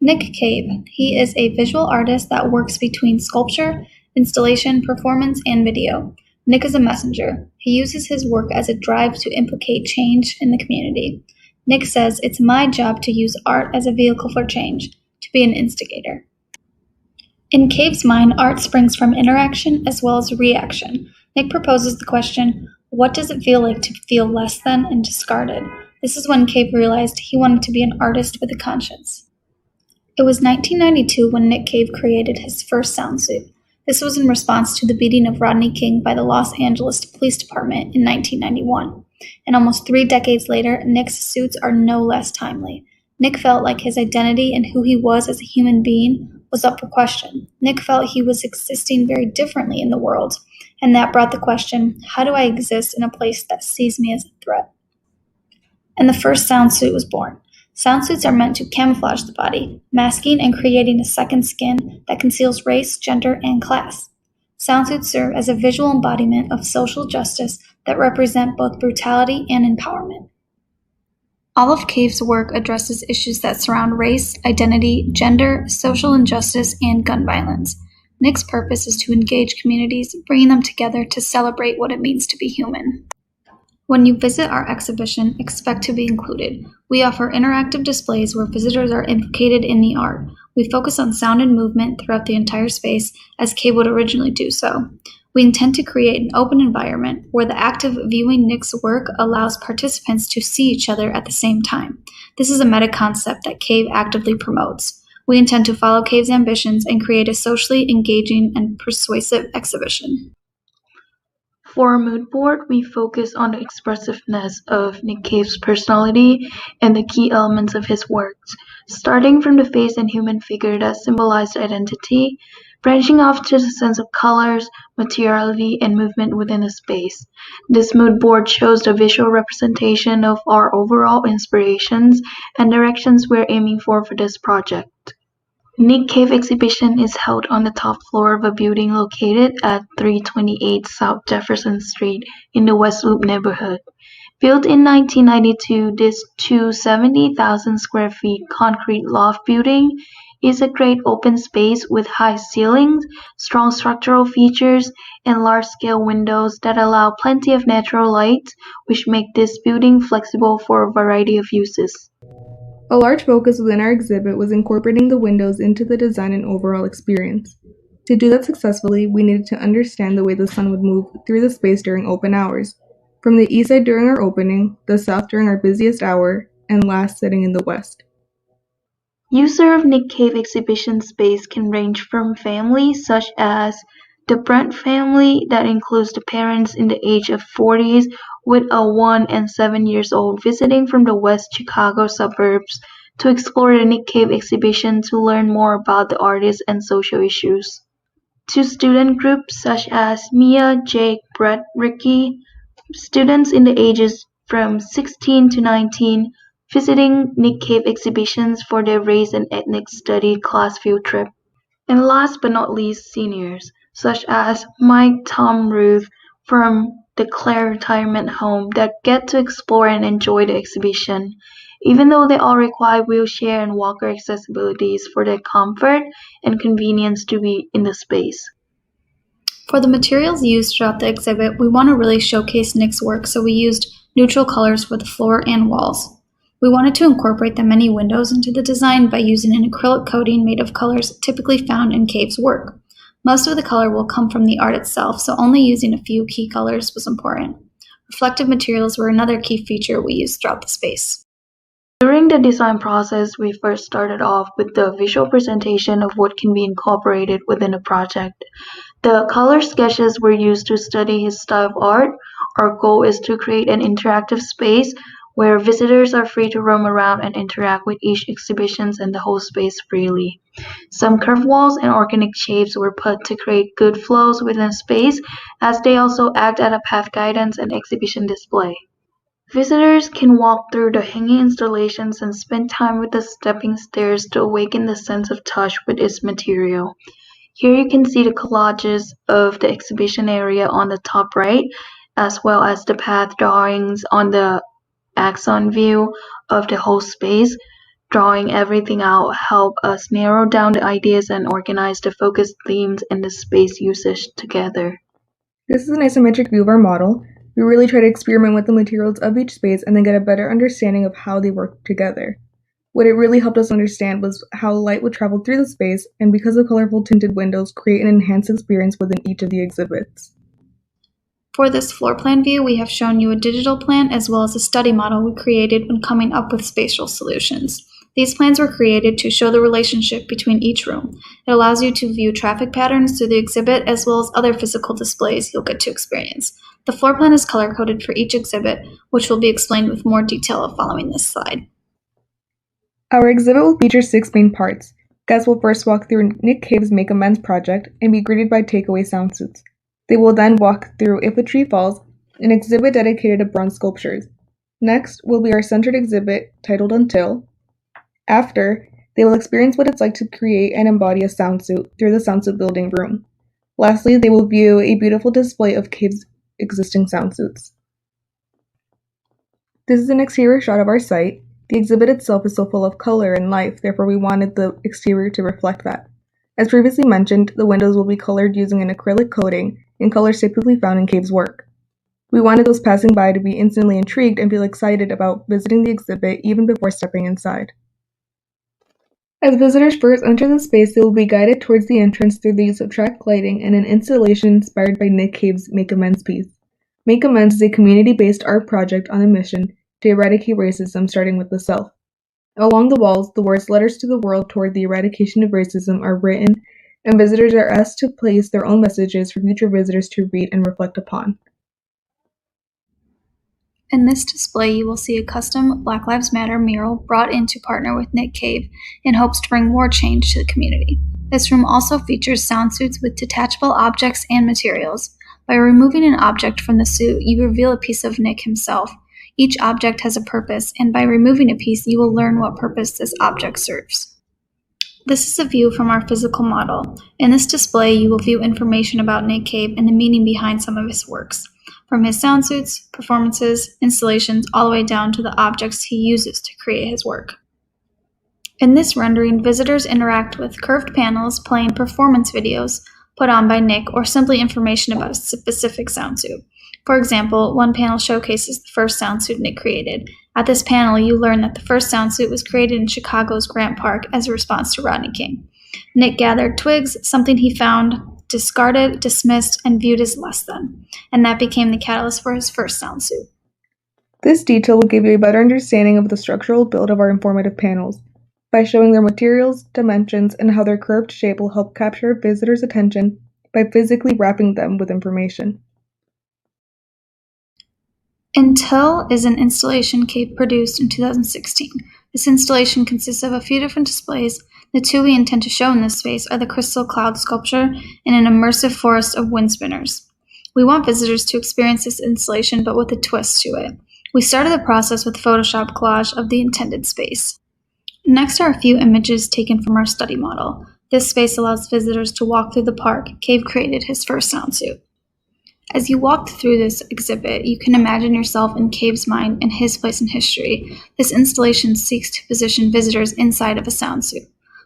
Nick Cave. He is a visual artist that works between sculpture, installation, performance, and video. Nick is a messenger. He uses his work as a drive to implicate change in the community. Nick says, "It's my job to use art as a vehicle for change, to be an instigator." In Cave's mind, art springs from interaction as well as reaction. Nick proposes the question, what does it feel like to feel less than and discarded? This is when Cave realized he wanted to be an artist with a conscience. It was 1992 when Nick Cave created his first sound suit. This was in response to the beating of Rodney King by the Los Angeles Police Department in 1991. And almost 3 decades later, Nick's suits are no less timely. Nick felt like his identity and who he was as a human being was up for question. Nick felt he was existing very differently in the world, and that brought the question, how do I exist in a place that sees me as a threat? And the first sound suit was born. Sound suits are meant to camouflage the body, masking and creating a second skin that conceals race, gender, and class. Sound suits serve as a visual embodiment of social justice that represent both brutality and empowerment. All of Cave's work addresses issues that surround race, identity, gender, social injustice, and gun violence. Nick's purpose is to engage communities, bringing them together to celebrate what it means to be human. When you visit our exhibition, expect to be included. We offer interactive displays where visitors are implicated in the art. We focus on sound and movement throughout the entire space, as Cave would originally do so. We intend to create an open environment where the act of viewing Nick's work allows participants to see each other at the same time. This is a meta concept that Cave actively promotes. We intend to follow Cave's ambitions and create a socially engaging and persuasive exhibition. For our mood board, we focus on the expressiveness of Nick Cave's personality and the key elements of his works, starting from the face and human figure that symbolized identity, branching off to the sense of colors, materiality, and movement within a space. This mood board shows the visual representation of our overall inspirations and directions we're aiming for this project. Nick Cave exhibition is held on the top floor of a building located at 328 South Jefferson Street in the West Loop neighborhood. Built in 1992, this 270,000 square feet concrete loft building is a great open space with high ceilings, strong structural features, and large-scale windows that allow plenty of natural light, which make this building flexible for a variety of uses. A large focus within our exhibit was incorporating the windows into the design and overall experience. To do that successfully, we needed to understand the way the sun would move through the space during open hours, from the east side during our opening, the south during our busiest hour, and last sitting in the west. User of Nick Cave exhibition space can range from families such as the Brent family that includes the parents in the age of 40s with a 1 and 7 years old visiting from the West Chicago suburbs to explore the Nick Cave exhibition to learn more about the artist and social issues. To student groups such as Mia, Jake, Brett, Ricky, students in the ages from 16 to 19 visiting Nick Cave exhibitions for their race and ethnic study class field trip. And last but not least, seniors, such as Mike, Tom, Ruth from the Clare Retirement Home that get to explore and enjoy the exhibition, even though they all require wheelchair and walker accessibilities for their comfort and convenience to be in the space. For the materials used throughout the exhibit, we want to really showcase Nick's work, so we used neutral colors for the floor and walls. We wanted to incorporate the many windows into the design by using an acrylic coating made of colors typically found in Cave's work. Most of the color will come from the art itself, so only using a few key colors was important. Reflective materials were another key feature we used throughout the space. During the design process, we first started off with the visual presentation of what can be incorporated within a project. The color sketches were used to study his style of art. Our goal is to create an interactive space where visitors are free to roam around and interact with each exhibition and the whole space freely. Some curved walls and organic shapes were put to create good flows within space, as they also act as a path guidance and exhibition display. Visitors can walk through the hanging installations and spend time with the stepping stairs to awaken the sense of touch with its material. Here you can see the collages of the exhibition area on the top right, as well as the path drawings on the axon view of the whole space. drawing everything out help us narrow down the ideas and organize the focused themes and the space usage together. This is an isometric view of our model. We really try to experiment with the materials of each space and then get a better understanding of how they work together. What it really helped us understand was how light would travel through the space, and because of colorful tinted windows, create an enhanced experience within each of the exhibits. For this floor plan view, we have shown you a digital plan as well as a study model we created when coming up with spatial solutions. These plans were created to show the relationship between each room. It allows you to view traffic patterns through the exhibit as well as other physical displays you'll get to experience. The floor plan is color-coded for each exhibit, which will be explained with more detail following this slide. Our exhibit will feature 6 main parts. Guests will first walk through Nick Cave's Make Amends project and be greeted by takeaway sound suits. They will then walk through If a Tree Falls, an exhibit dedicated to bronze sculptures. Next will be our centered exhibit titled Until. After, they will experience what it's like to create and embody a sound suit through the sound suit building room. Lastly, they will view a beautiful display of Cave's existing sound suits. This is an exterior shot of our site. The exhibit itself is so full of color and life, therefore we wanted the exterior to reflect that. As previously mentioned, the windows will be colored using an acrylic coating in colors typically found in Cave's work. We wanted those passing by to be instantly intrigued and feel excited about visiting the exhibit even before stepping inside. As visitors first enter the space, they will be guided towards the entrance through the use of track lighting and an installation inspired by Nick Cave's Make Amends piece. Make Amends is a community-based art project on a mission to eradicate racism, starting with the self. Along the walls, the words "Letters to the World Toward the Eradication of Racism" are written, and visitors are asked to place their own messages for future visitors to read and reflect upon. In this display, you will see a custom Black Lives Matter mural brought in to partner with Nick Cave in hopes to bring more change to the community. This room also features sound suits with detachable objects and materials. By removing an object from the suit, you reveal a piece of Nick himself. Each object has a purpose, and by removing a piece, you will learn what purpose this object serves. This is a view from our physical model. In this display, you will view information about Nick Cave and the meaning behind some of his works, from his sound suits, performances, installations, all the way down to the objects he uses to create his work. In this rendering, visitors interact with curved panels playing performance videos put on by Nick or simply information about a specific sound suit. For example, one panel showcases the first sound suit Nick created. At this panel, you learn that the first sound suit was created in Chicago's Grant Park as a response to Rodney King. Nick gathered twigs, something he found, discarded, dismissed, and viewed as less than, and that became the catalyst for his first sound suit. This detail will give you a better understanding of the structural build of our informative panels. By showing their materials, dimensions, and how their curved shape will help capture visitors' attention by physically wrapping them with information. Until is an installation Cave produced in 2016. This installation consists of a few different displays. The two we intend to show in this space are the crystal cloud sculpture and an immersive forest of wind spinners. We want visitors to experience this installation, but with a twist to it. We started the process with Photoshop collage of the intended space. Next are a few images taken from our study model. This space allows visitors to walk through the park Cave created his first sound suit. As you walk through this exhibit, you can imagine yourself in Cave's mind and his place in history. This installation seeks to position visitors inside of a sound suit.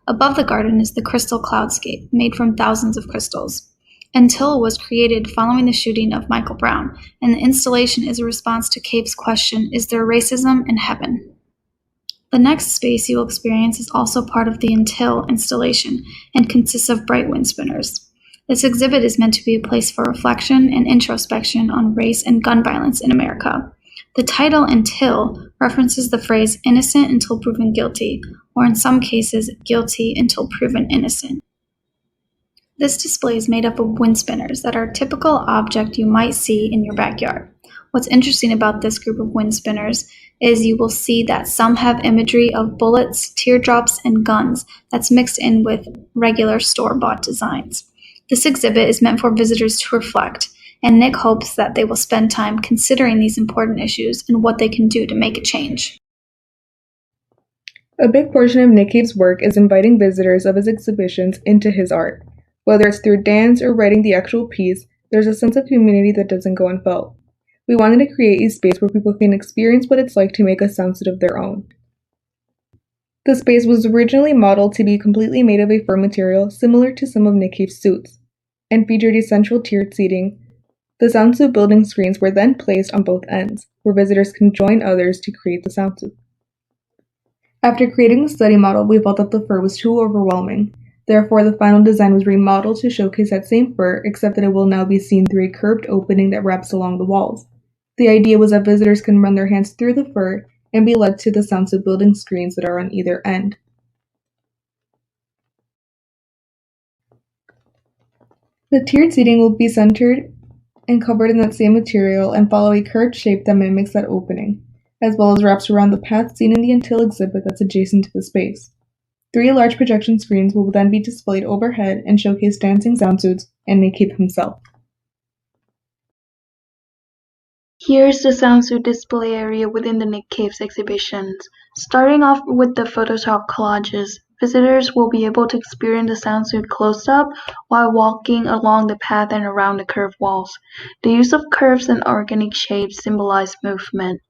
Above the garden is the crystal cloudscape, made from thousands of crystals. Until was created following the shooting of Michael Brown, and the installation is a response to Cave's question, "Is there racism in heaven?" The next space you will experience is also part of the Until installation and consists of bright wind spinners. This exhibit is meant to be a place for reflection and introspection on race and gun violence in America. The title Until references the phrase innocent until proven guilty, or in some cases, guilty until proven innocent. This display is made up of wind spinners that are a typical object you might see in your backyard. What's interesting about this group of wind spinners is you will see that some have imagery of bullets, teardrops, and guns that's mixed in with regular store-bought designs. This exhibit is meant for visitors to reflect, and Nick hopes that they will spend time considering these important issues and what they can do to make a change. A big portion of Nick Cave's work is inviting visitors of his exhibitions into his art. Whether it's through dance or writing the actual piece, there's a sense of community that doesn't go unfelt. We wanted to create a space where people can experience what it's like to make a sound suit of their own. The space was originally modeled to be completely made of a fur material similar to some of Nick Cave's suits, and featured essential tiered seating. The sound suit building screens were then placed on both ends, where visitors can join others to create the sound suit. After creating the study model, we felt that the fur was too overwhelming. Therefore, the final design was remodeled to showcase that same fur, except that it will now be seen through a curved opening that wraps along the walls. The idea was that visitors can run their hands through the fur and be led to the sound suit building screens that are on either end. The tiered seating will be centered and covered in that same material and follow a curved shape that mimics that opening, as well as wraps around the path seen in the Until exhibit that's adjacent to the space. 3 large projection screens will then be displayed overhead and showcase dancing sound suits and Nick Cave himself. Here's the sound suit display area within the Nick Cave's exhibitions. Starting off with the Photoshop collages, visitors will be able to experience the sound suit close up while walking along the path and around the curved walls. The use of curves and organic shapes symbolize movement.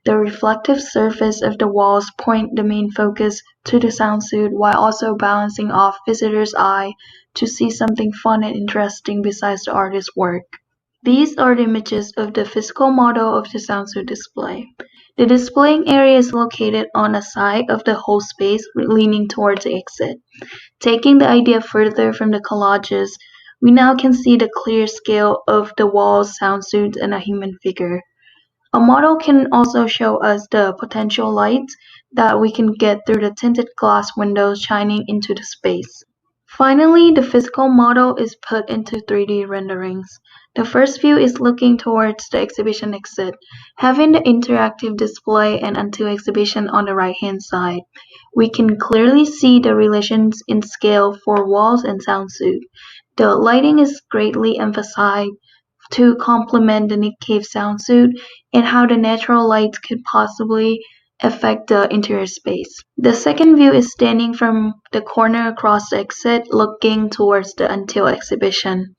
The reflective surface of the walls point the main focus to the sound suit while also balancing off visitors' eye to see something fun and interesting besides the artist's work. These are the images of the physical model of the sound suit display. The displaying area is located on a side of the whole space leaning towards the exit. Taking the idea further from the collages, we now can see the clear scale of the walls, sound suits, and a human figure. A model can also show us the potential lights that we can get through the tinted glass windows shining into the space. Finally, the physical model is put into 3D renderings. The first view is looking towards the exhibition exit, having the interactive display and Until exhibition on the right-hand side. We can clearly see the relations in scale for walls and sound suit. The lighting is greatly emphasized to complement the Nick Cave sound suit and how the natural lights could possibly affect the interior space. The second view is standing from the corner across the exit looking towards the Until exhibition.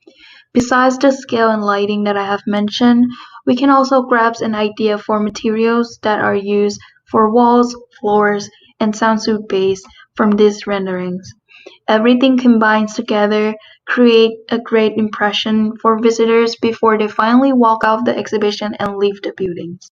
Besides the scale and lighting that I have mentioned, we can also grasp an idea for materials that are used for walls, floors, and sound suit base from these renderings. Everything combines together, create a great impression for visitors before they finally walk out of the exhibition and leave the buildings.